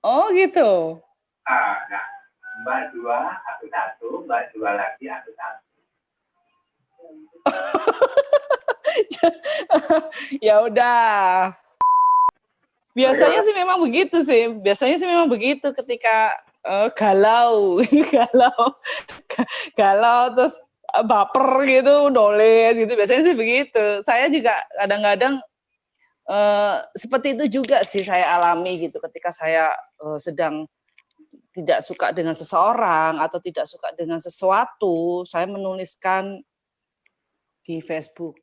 Oh gitu. Nah, Mbak dua, aku satu, Mbak dua lagi, aku satu. Ya udah. Biasanya sih memang begitu sih. Biasanya sih memang begitu ketika galau, galau terus baper gitu, nulis gitu. Biasanya sih begitu. Saya juga kadang-kadang seperti itu juga sih saya alami gitu ketika saya sedang tidak suka dengan seseorang atau tidak suka dengan sesuatu, saya menuliskan di Facebook.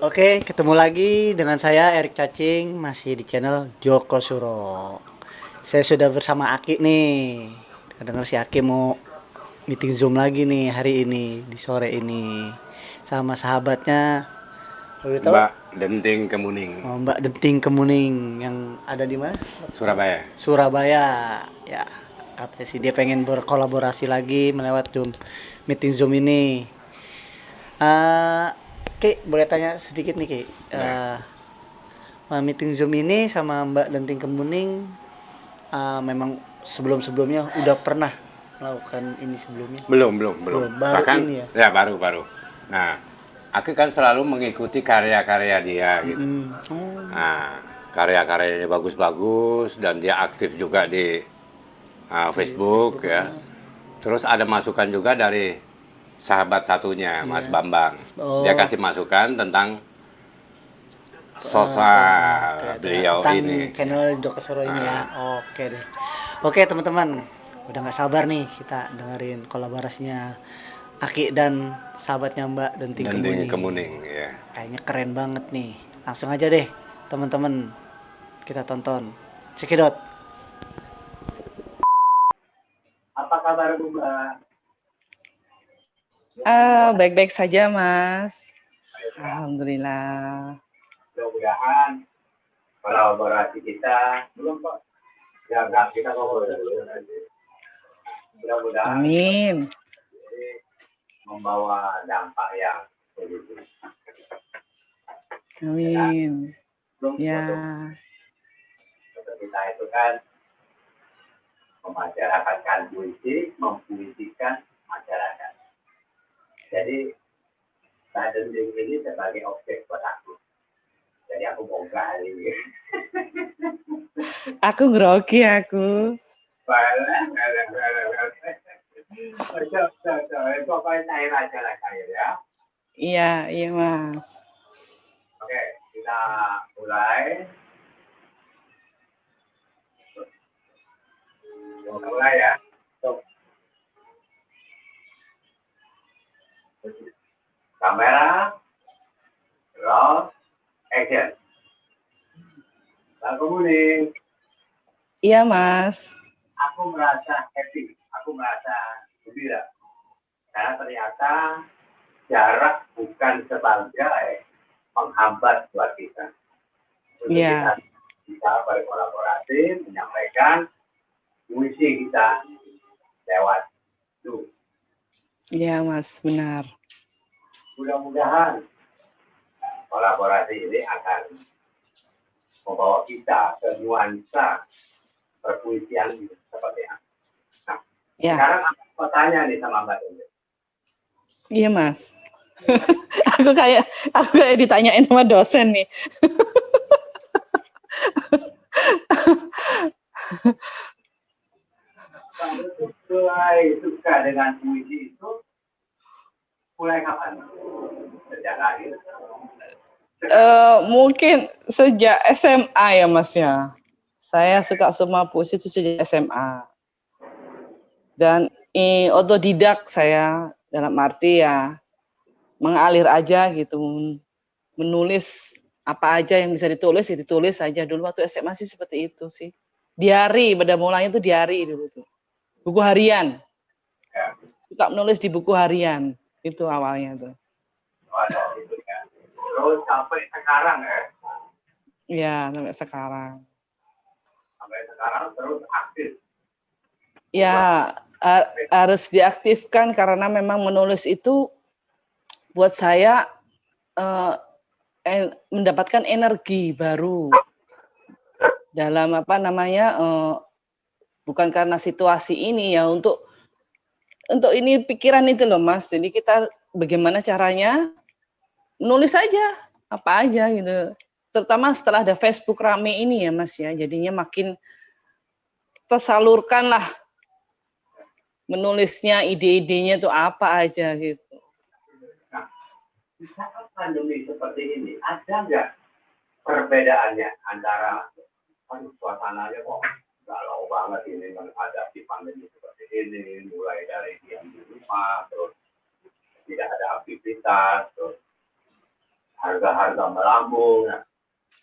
Oke, ketemu lagi dengan saya Erik Cacing, masih di channel Joko Suro. Saya sudah bersama Aki nih. Dengar si Aki mau meeting Zoom lagi nih hari ini, di sore ini. Sama sahabatnya, boleh tahu? Mbak Denting Kemuning. Oh, Mbak Denting Kemuning yang ada di mana? Surabaya. Surabaya. Ya, katanya sih dia pengen berkolaborasi lagi melewat Zoom, meeting Zoom ini. Ki, boleh tanya sedikit nih Ki. Meeting Zoom ini sama Mbak Denting Kemuning memang sebelumnya udah pernah melakukan ini sebelumnya? Belum. Baru Bahkan ini ya. ya baru. Nah, aku kan selalu mengikuti karya-karya dia gitu. Oh, Nah, karya-karyanya bagus-bagus dan dia aktif juga di Facebook ya. Terus ada masukan juga dari sahabat satunya, Mas iya. Bambang. Dia Oh, kasih masukan tentang oke, beliau tentang ini. Ya. channel Joko Soro ini ya. Oke deh. Oke teman-teman, udah nggak sabar nih kita dengerin kolaborasinya Aki dan sahabatnya Mbak Denting Denting Kemuning. Kemuning ya. Kayaknya keren banget nih. Langsung aja deh teman-teman, kita tonton. Cekidot. Apa kabar Bu Mbak? Baik-baik saja, Mas. Alhamdulillah. Mudah-mudahan kolaborasi kita belum Pak. Ya enggak, kita ngobrol dulu nanti. Mudah-mudahan Amin. ini membawa dampak yang positif. Amin. Belum Ya. untuk kita itu kan memasyarakatkan puisi, mempuisikan masyarakat. Jadi Mbak Denting ini sebagai objek buat aku. Jadi aku mau gali. Aku grogi aku. Pokoknya cair aja lah cair ya. Iya, Mas. Oke, kita mulai. Mulai ya. Kamera, roll, action. Bang Kemuning, Iya, Mas. aku merasa happy, aku merasa gembira. Karena ternyata jarak bukan sebagai penghambat buat kita. Untuk kita Iya. bisa berkolaborasi, menyampaikan puisi kita lewat Zoom. Iya, Mas, benar. Mudah-mudahan kolaborasi ini akan membawa kita ke nuansa perpuisian seperti apa. Nah, Ya. sekarang aku mau tanya nih sama Mbak Denting. Iya, Mas. aku kayak ditanyain sama dosen nih. Mulai suka dengan puisi itu mulai kapan? Sejak lahir? Mungkin sejak SMA ya Mas ya. Saya suka semua puisi itu sejak SMA. Dan otodidak saya dalam arti ya mengalir aja gitu, menulis apa aja yang bisa ditulis ya ditulis saja. Dulu waktu SMA sih seperti itu sih. Diari, pada mulanya itu diari dulu tuh. Buku harian. Suka menulis di buku harian. Itu awalnya tuh. Terus sampai sekarang ya? Iya, sampai sekarang. Sampai sekarang terus aktif. Ya, harus diaktifkan karena memang menulis itu buat saya mendapatkan energi baru dalam apa namanya bukan karena situasi ini ya untuk ini pikiran itu loh Mas. Jadi kita bagaimana caranya menulis aja apa aja gitu. Terutama setelah ada Facebook rame ini ya Mas ya. Jadinya makin tersalurkan lah menulisnya, ide-idenya tuh apa aja gitu. Nah, di saat pandemi seperti ini, ada nggak perbedaannya antara suasananya kok galau banget ini menghadapi pandemi seperti ini, mulai dari diam di rumah, terus tidak ada aktivitas, terus harga-harga melambung. Nah,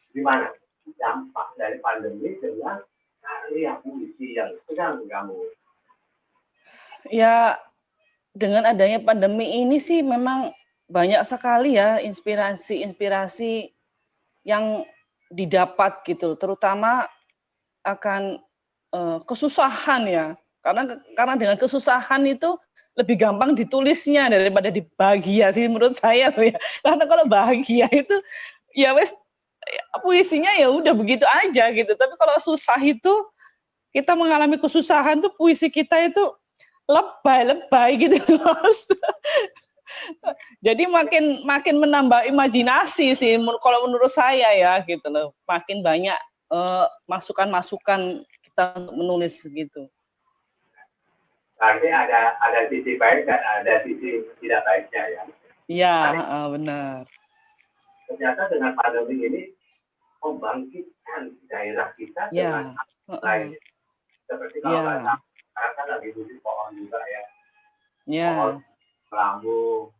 gimana dampak dari pandemi dengan karya puisi yang sedang kamu? Ya, dengan adanya pandemi ini sih memang banyak sekali ya inspirasi-inspirasi yang didapat gitu, terutama akan kesusahan ya. Karena dengan kesusahan itu lebih gampang ditulisnya daripada dibahagia sih menurut saya loh ya. Karena kalau bahagia itu ya wes puisinya ya udah begitu aja gitu. Tapi kalau susah itu kita mengalami kesusahan tuh puisi kita itu lebay gitu Mas. Jadi makin menambah imajinasi sih kalau menurut saya ya gitu loh. Makin banyak masukan-masukan kita untuk menulis begitu. Berarti ada sisi baik dan ada sisi tidak baiknya ya. Iya, benar. Ternyata dengan pandemi ini membangkitkan daerah kita dengan lain. Seperti kalau sekarang kan lagi musim pohon juga ya. Pohon melambung.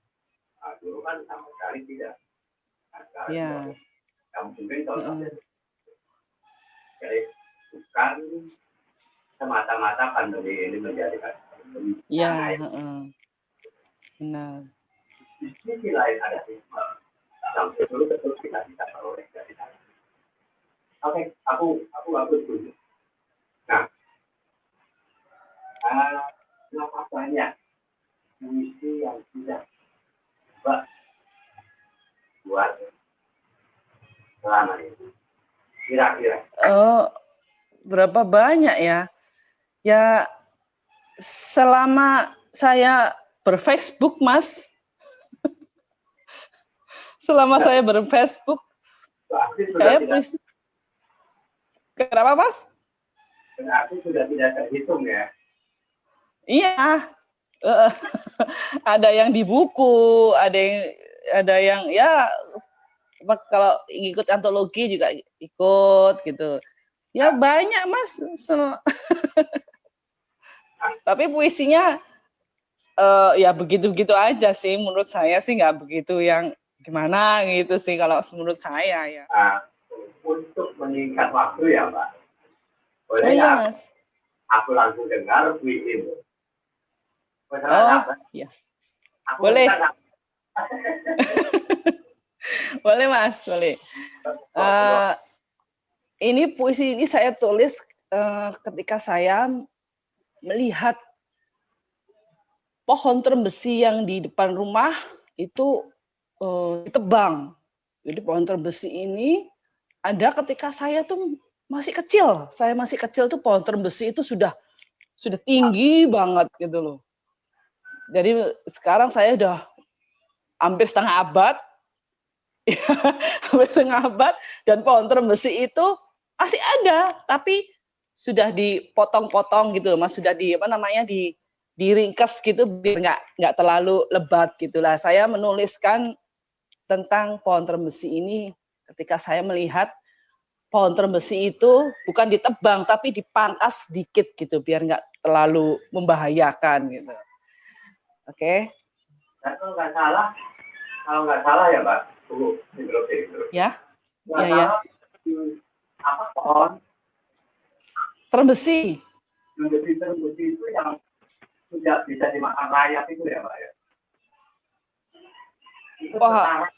Nah, dulu kan sama sekali tidak. Yang mungkin contohnya. Jadi bukan semata-mata pandemi ini menjadikan pandemi. Iya, benar. Di sisi lain ada hikmah. Sampai dulu betul kita bisa peroleh dari sana. Oke, aku setuju. Nah, berapa banyak puisi yang sudah buat selama ini? Kira-kira. Berapa banyak ya? Ya, selama saya berFacebook, Mas. Selama saya berFacebook, saya puisi. Kenapa, Mas? Berarti sudah tidak terhitung ya? Iya, ada yang di buku, ada yang ya kalau ikut antologi juga ikut gitu. Ya banyak Mas. Tapi puisinya ya begitu-begitu aja sih. Menurut saya sih nggak begitu yang gimana gitu sih kalau menurut saya ya. Untuk meningkat waktu ya Mbak. Boleh iya Mas. Aku langsung dengar puisi. Iya. Boleh. Boleh Mas, boleh. Ini puisi ini saya tulis ketika saya melihat pohon terembesi yang di depan rumah itu ditebang. Jadi pohon terembesi ini ada ketika saya tuh masih kecil. Saya masih kecil tuh pohon terembesi itu sudah tinggi banget gitu loh. Jadi sekarang saya udah hampir setengah abad. Hampir setengah abad dan pohon terembesi itu masih ada, tapi sudah dipotong-potong gitu loh Mas, sudah diringkas gitu biar nggak terlalu lebat gitulah. Saya menuliskan tentang pohon trembesi ini ketika saya melihat pohon trembesi itu bukan ditebang tapi dipangkas sedikit gitu biar nggak terlalu membahayakan gitu. Oke. Dan kalau nggak salah ya Mbak, tunggu, Ya. Nggak Ya, ya. salah, apa pohon Trembesi. trembesi itu yang sudah bisa dimakan rayap itu ya Mbak ya? Itu Wah. setara,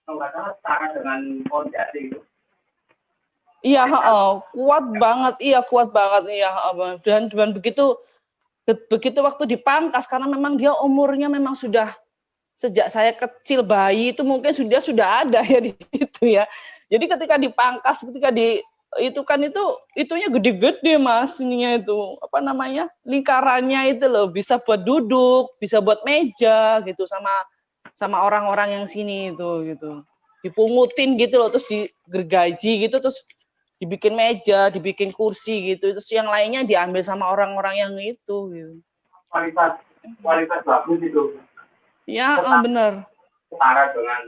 kalau nggak salah setara dengan pohon jati itu. Iya, kuat banget, iya. Dan begitu waktu dipangkas karena memang dia umurnya memang sudah sejak saya kecil bayi itu mungkin sudah ada ya di situ ya. Jadi ketika dipangkas, ketika itunya gede-gede Mas, ininya itu apa namanya lingkarannya itu loh bisa buat duduk, bisa buat meja gitu sama orang-orang yang sini itu gitu. Dipungutin gitu loh, terus digergaji gitu, terus dibikin meja, dibikin kursi gitu. Terus yang lainnya diambil sama orang-orang yang itu gitu. Kualitas bagus itu. Ya, benar. Setara dengan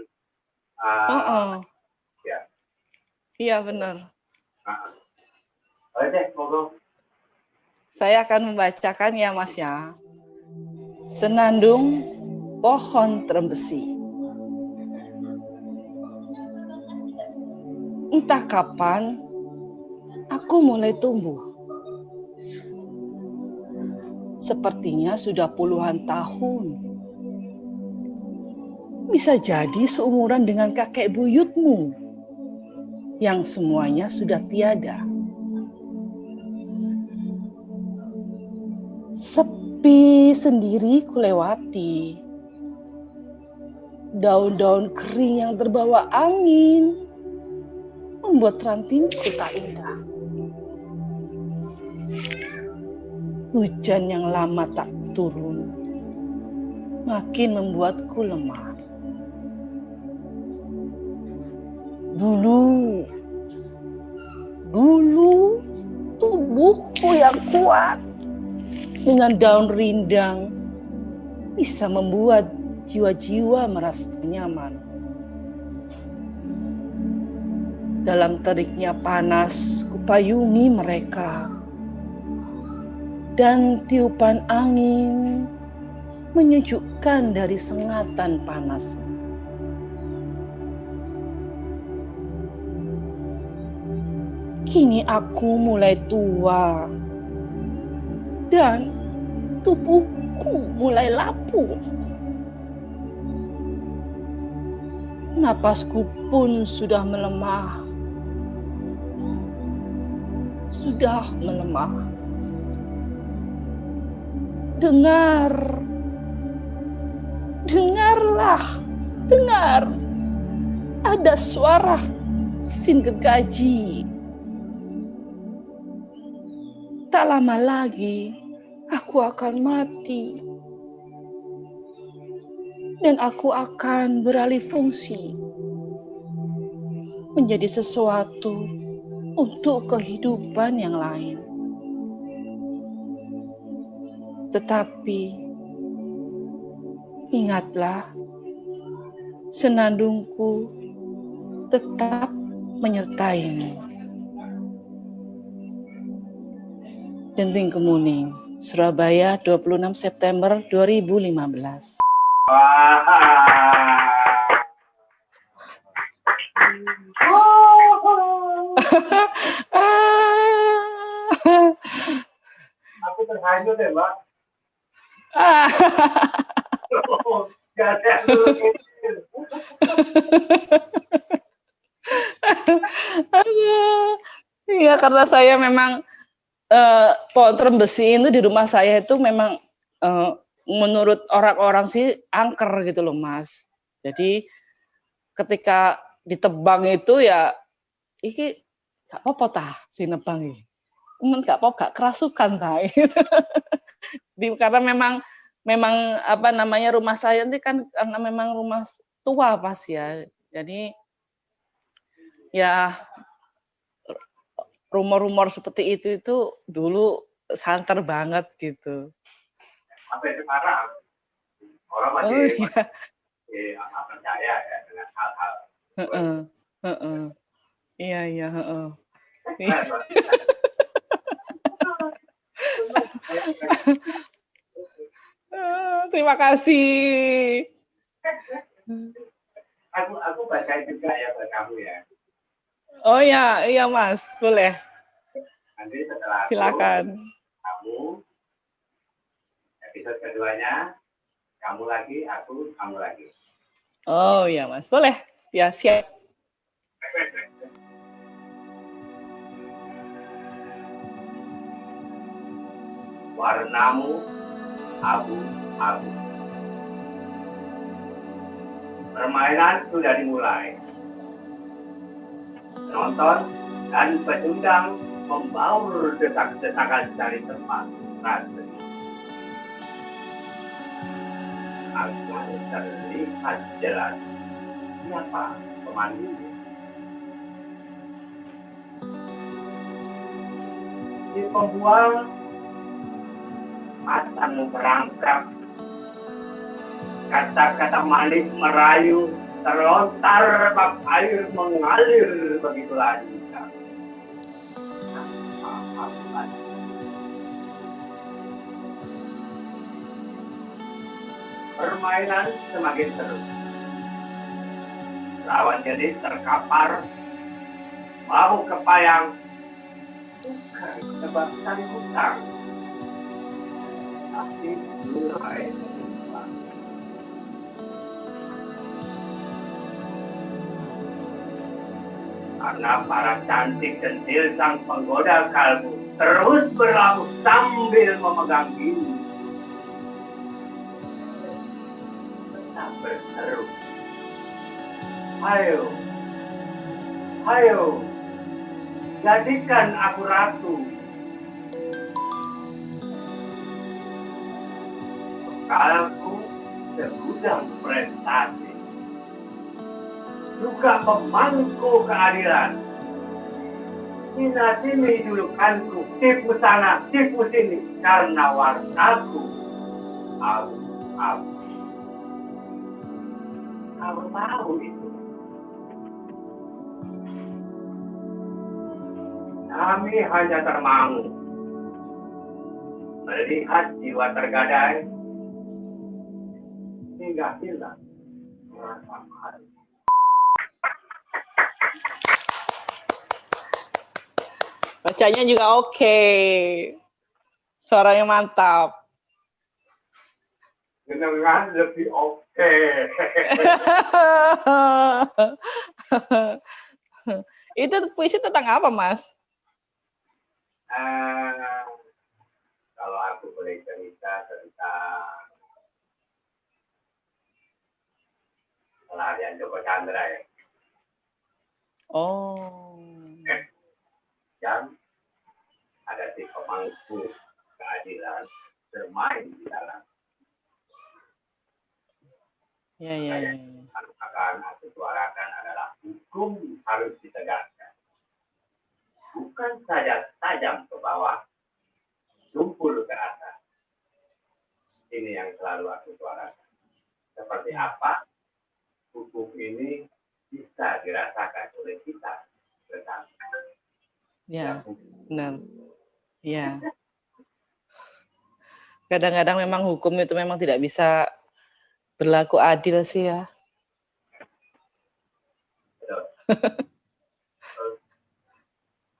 ya. Iya, benar. Oke, monggo. Saya akan membacakan ya Mas ya. Senandung pohon trembesi. Entah kapan aku mulai tumbuh. Sepertinya sudah puluhan tahun. Bisa jadi seumuran dengan kakek buyutmu yang semuanya sudah tiada. Sepi sendiri kulewati. Daun-daun kering yang terbawa angin membuat rantinku tak indah. Hujan yang lama tak turun makin membuatku lemah. Dulu tubuhku yang kuat dengan daun rindang bisa membuat jiwa-jiwa merasa nyaman. Dalam teriknya panas kupayungi mereka dan tiupan angin menyejukkan dari sengatan panas. Kini aku mulai tua dan tubuhku mulai lapuk. Napasku pun sudah melemah. Dengar. Ada suara mesin gergaji. Tak lama lagi aku akan mati. Dan aku akan beralih fungsi menjadi sesuatu untuk kehidupan yang lain. Tetapi ingatlah, senandungku tetap menyertaimu. Denting Kemuning, Surabaya, 26 September 2015. Aku terhanyut ya, Mbak. Iya, karena saya memang pohon trembesi itu di rumah saya itu memang menurut orang-orang sih angker gitu loh Mas. Jadi ketika ditebang itu ya iki gak apa-apa tah si nebang iki. Gak apa-apa, gak kerasukan tah gitu. Karena memang apa namanya rumah saya ini kan karena memang rumah tua Mas ya. Jadi ya rumor-rumor seperti itu dulu santer banget gitu. Sampai sekarang orang masih percaya ya dengan hal-hal. Heeh, heeh. Iya, iya, heeh. Terima kasih. Aku baca juga ya buat kamu ya. Oh ya, iya Mas, boleh. Nanti setelah Silakan. kamu episode keduanya, kamu lagi, kamu lagi. Oh ya Mas, boleh. Ya, siap. Warnamu abu-abu. Permainan sudah dimulai. Penonton dan pecundang membaur desak-desakan dari tempat strategi. Agar terlihat jelas siapa pemandunya. Si pembual akan merangkap. Kata-kata manis merayu terlontar bak air mengalir begitu lancar. Permainan semakin seru. Lawan jenis terkapar, mau kepayang, bukan sebab cari hutang. Tapi mulai karena para cantik centil sang penggoda kalbu terus berlabuh sambil memegang gigi. Tetap berseru. Hayo, hayo, jadikan aku ratu. Bekalku segudang prestasi. Juga pemangku keadilan. Sini julukanku, tipu sana, tipu sini, karena warnaku abu-abu. Kau tahu itu. Kami hanya termangu melihat jiwa tergadai hingga hilang rasa malu. Bacanya juga oke. Suaranya mantap. Dengan lebih oke. Itu puisi tentang apa, Mas? Kalau aku boleh cerita tentang pelarian Joko Chandra ya. Oh. Dan ada si pemangku keadilan bermain di dalam. Ya. Akan aku suarakan adalah hukum harus ditegakkan. Bukan saja tajam ke bawah, tumpul ke atas. Ini yang selalu aku suarakan. Seperti apa hukum ini bisa dirasakan oleh kita bersama. Ya, benar. Ya. Kadang-kadang memang hukum itu memang tidak bisa berlaku adil sih ya.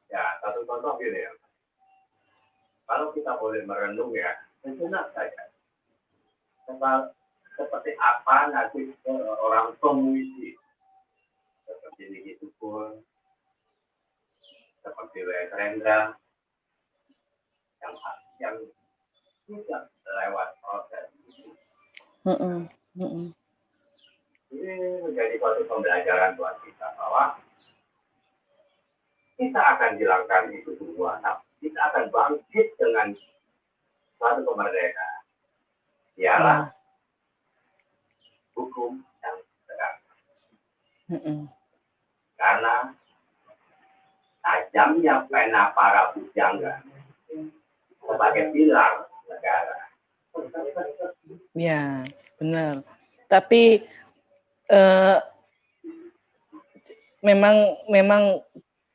Ya, satu contoh gini ya. Kalau kita boleh merenung ya, sejenak saja. Seperti apa nasib orang komunis, seperti Niki Tukul, seperti W. Rendra, yang tidak lewat proses itu. Ini menjadi suatu pembelajaran buat kita bahwa kita akan hilangkan itu semua. Kita akan bangkit dengan suatu kemerdekaan. Ialah hukum yang tegak. Karena tajamnya pena para pujangga sebagai pilar negara. Ya, benar. Tapi eh, memang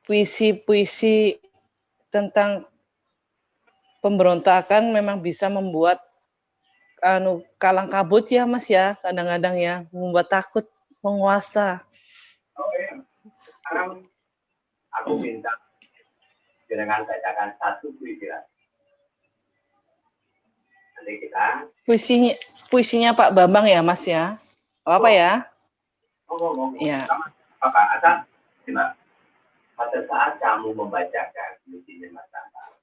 puisi-puisi tentang pemberontakan memang bisa membuat kalang kabut ya Mas ya, kadang-kadang ya, membuat takut penguasa. Oh iya. Sekarang aku minta dengan bacakan satu puisi lagi. Nanti kita Puisinya Pak Bambang ya Mas ya. Apa ya? ngomong-ngomong. Ya. Apa asal gimana? Pada saat kamu membacakan puisinya Mas Bambang,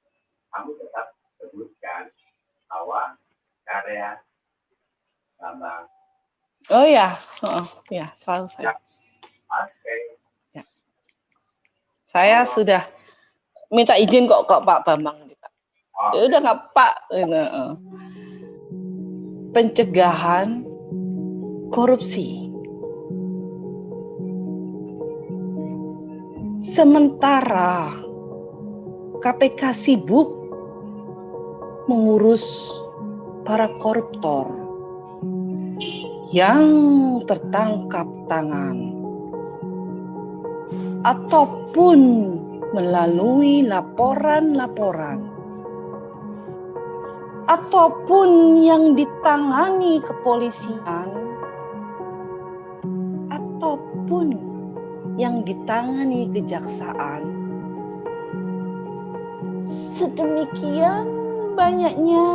kamu tetap sebutkan bahwa karya Bambang. Oh ya, ya selalu saya. Oke. Ya. Saya sudah minta izin kok Pak Bambang. Ya udah nggak Pak. Pencegahan korupsi. Sementara KPK sibuk mengurus para koruptor yang tertangkap tangan ataupun melalui laporan-laporan ataupun yang ditangani kepolisian ataupun yang ditangani kejaksaan. Sedemikian banyaknya.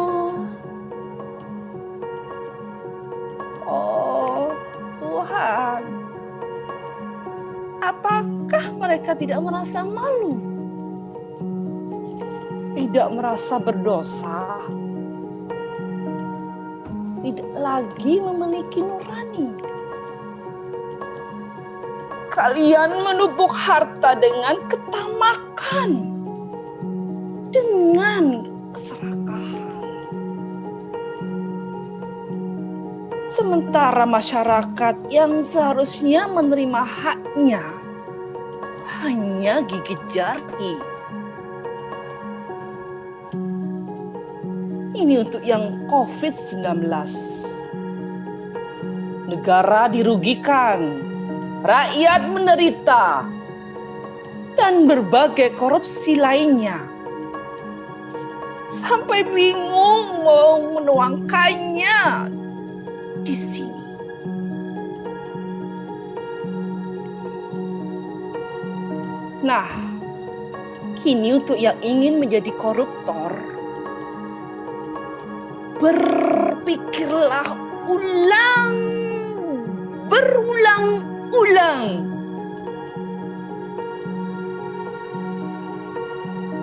Oh Tuhan, apakah mereka tidak merasa malu? Tidak merasa berdosa? Tidak lagi memiliki nurani? Kalian menumpuk harta dengan ketamakan, dengan keserakahan. Sementara masyarakat yang seharusnya menerima haknya hanya gigit jari. Ini untuk yang COVID-19. Negara dirugikan, rakyat menderita, dan berbagai korupsi lainnya. Sampai bingung mau menuangkannya di sini. Nah, kini untuk yang ingin menjadi koruptor, berpikirlah berulang-ulang.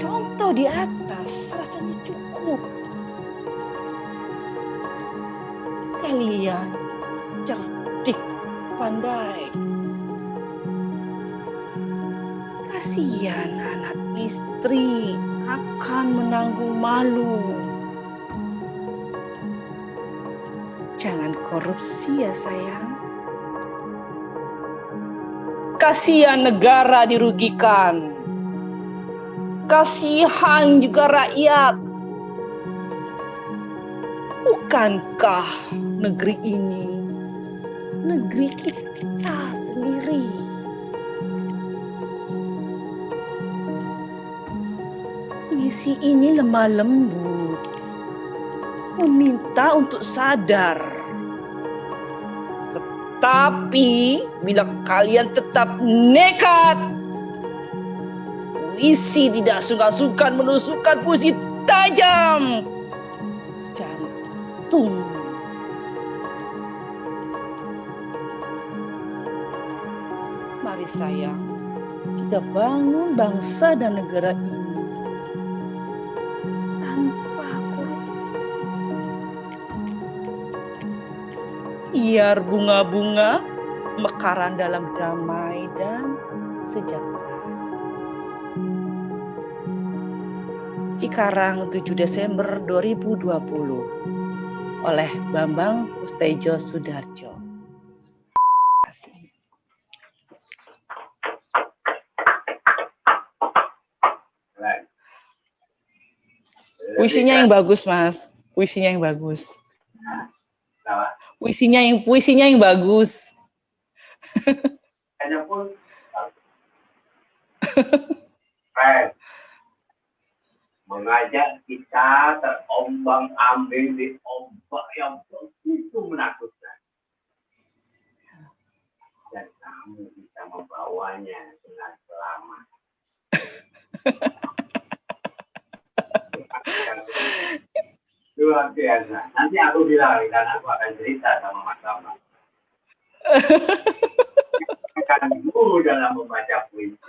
Contoh di atas rasanya cukup. Kalian cerdik, pandai. Kasihan anak istri akan menanggung malu. Jangan korupsi ya sayang. Kasihan negara dirugikan. Kasihan juga rakyat. Bukankah negeri ini negeri kita sendiri? Puisi ini lemah lembut, meminta untuk sadar. Tetapi bila kalian tetap nekat, puisi tidak sungkan-sungkan menusukkan puisi tajam jantung. Mari sayang, kita bangun bangsa dan negara ini tanpa korupsi. Biar bunga-bunga mekaran dalam damai dan sejahtera. Cikarang 7 Desember 2020 oleh Bambang Kustejo Sudarjo. Terima kasih. Puisinya yang bagus, Mas. Puisinya yang bagus. Puisinya yang bagus. Hanya pun keren. Mengajak kita terombang-ambing di ombak yang begitu menakutkan. Dan kamu bisa membawanya dengan selamat. Luar biasa. Nanti aku bilang dan aku akan cerita sama Mas Rama. Akan guru dalam membaca puisi.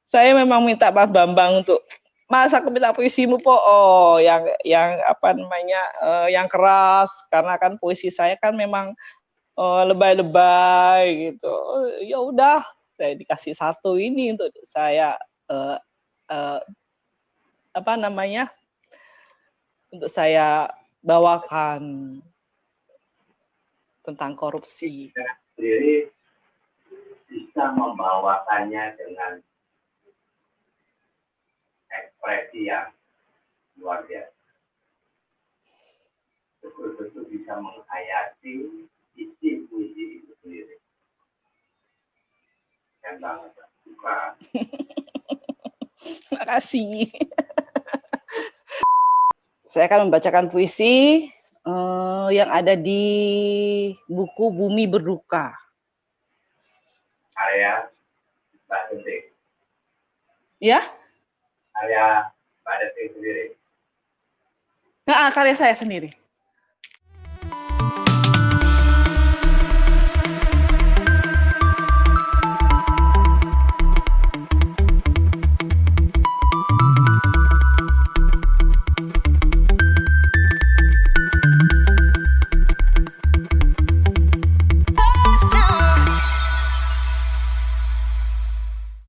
Saya memang minta Mas Bambang untuk Mas aku minta puisimu po, yang apa namanya yang keras, karena kan puisi saya kan memang lebay-lebay gitu. Ya udah, saya dikasih satu ini untuk saya apa namanya untuk saya bawakan tentang korupsi. Saya sendiri bisa membawakannya dengan ekspresi yang luar biasa. Betul-betul bisa menghayati isi puisi itu sendiri. Keren banget. Suka. Terima kasih. Saya akan membacakan puisi yang ada di buku Bumi Berduka. Karya Mbak Detik. Ya? Karya Mbak Detik sendiri. Nah, karya saya sendiri.